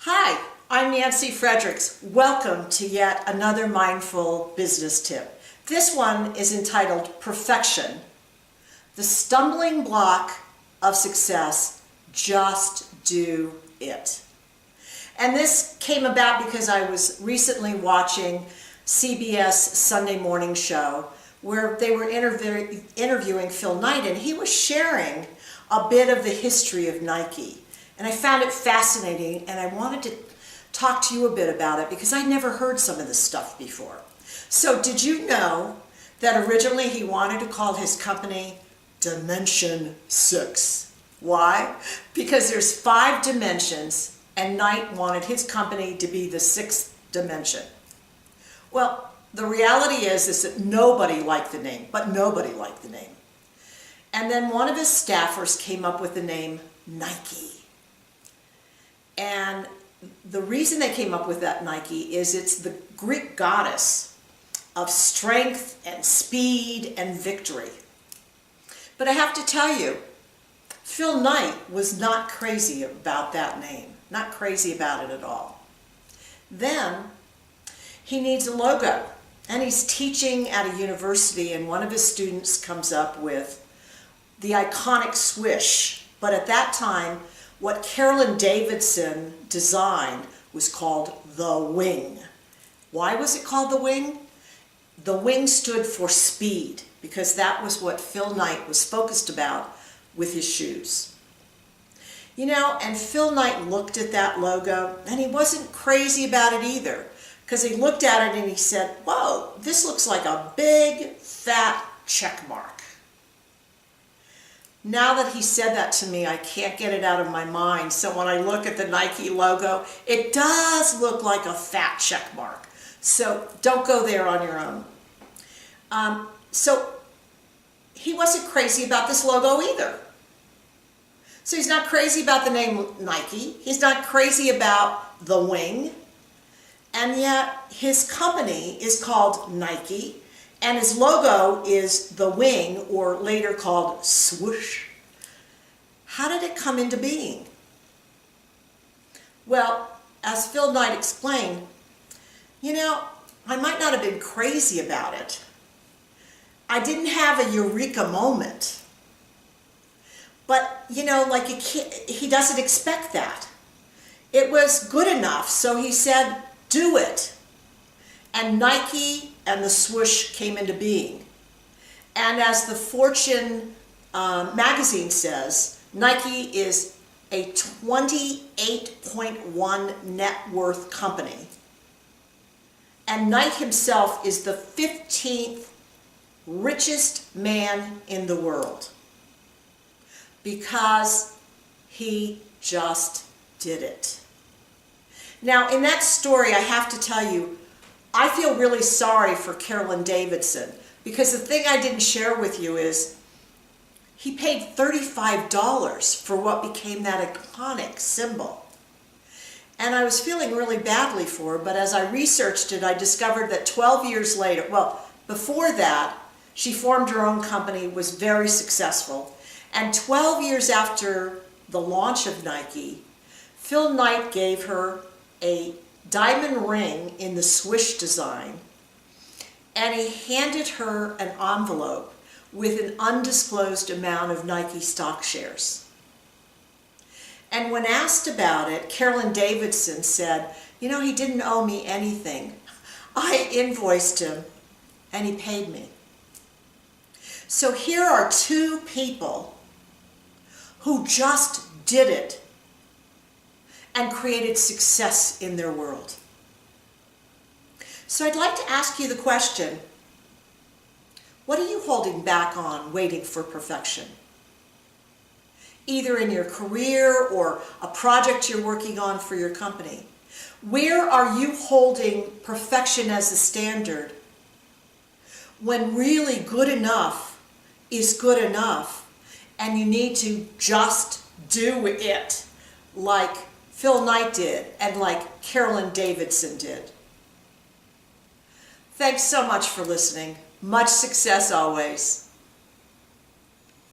Hi, I'm Nancy Fredericks. Welcome to yet another mindful business tip. This one is entitled Perfection, the stumbling block of success. Just do it. And this came about because I was recently watching CBS Sunday Morning Show where they were interviewing Phil Knight, and he was sharing a bit of the history of Nike. And I found it fascinating, and I wanted to talk to you a bit about it because I never heard some of this stuff before. So did you know that originally he wanted to call his company Dimension 6? Why? Because there's 5 dimensions, and Knight wanted his company to be the 6th dimension. Well, the reality is that nobody liked the name, but nobody liked the name. And then one of his staffers came up with the name Nike. And the reason they came up with that Nike is it's the Greek goddess of strength and speed and victory. But I have to tell you, Phil Knight was not crazy about that name, not crazy about it at all. Then he needs a logo, and he's teaching at a university, and one of his students comes up with the iconic swoosh. But at that time, what Carolyn Davidson designed was called the wing. Why was it called the wing? The wing stood for speed, because that was what Phil Knight was focused about with his shoes. You know, and Phil Knight looked at that logo, and he wasn't crazy about it either, because he looked at it and he said, whoa, this looks like a big, fat check mark. Now that he said that to me, I can't get it out of my mind. So when I look at the Nike logo, it does look like a fat check mark. So don't go there on your own. So he wasn't crazy about this logo either. So he's not crazy about the name Nike. He's not crazy about the wing. And yet his company is called Nike. And his logo is the wing, or later called swoosh. How did it come into being? Well, as Phil Knight explained, you know, I might not have been crazy about it. I didn't have a eureka moment. But, you know, like he doesn't expect that. It was good enough, so he said, do it. And Nike and the swoosh came into being. And as the Fortune magazine says, Nike is a 28.1 net worth company. And Knight himself is the 15th richest man in the world, because he just did it. Now, in that story, I have to tell you, I feel really sorry for Carolyn Davidson, because the thing I didn't share with you is he paid $35 for what became that iconic symbol. And I was feeling really badly for her, but as I researched it, I discovered that 12 years later, well, before that, she formed her own company, was very successful. And 12 years after the launch of Nike, Phil Knight gave her a diamond ring in the swoosh design, and he handed her an envelope with an undisclosed amount of Nike stock shares. And when asked about it, Carolyn Davidson said, you know, he didn't owe me anything. I invoiced him and he paid me. So here are 2 people who just did it and created success in their world. So I'd like to ask you the question, what are you holding back on waiting for perfection? Either in your career or a project you're working on for your company. Where are you holding perfection as a standard when really good enough is good enough and you need to just do it, like Phil Knight did and like Carolyn Davidson did? Thanks so much for listening. Much success always.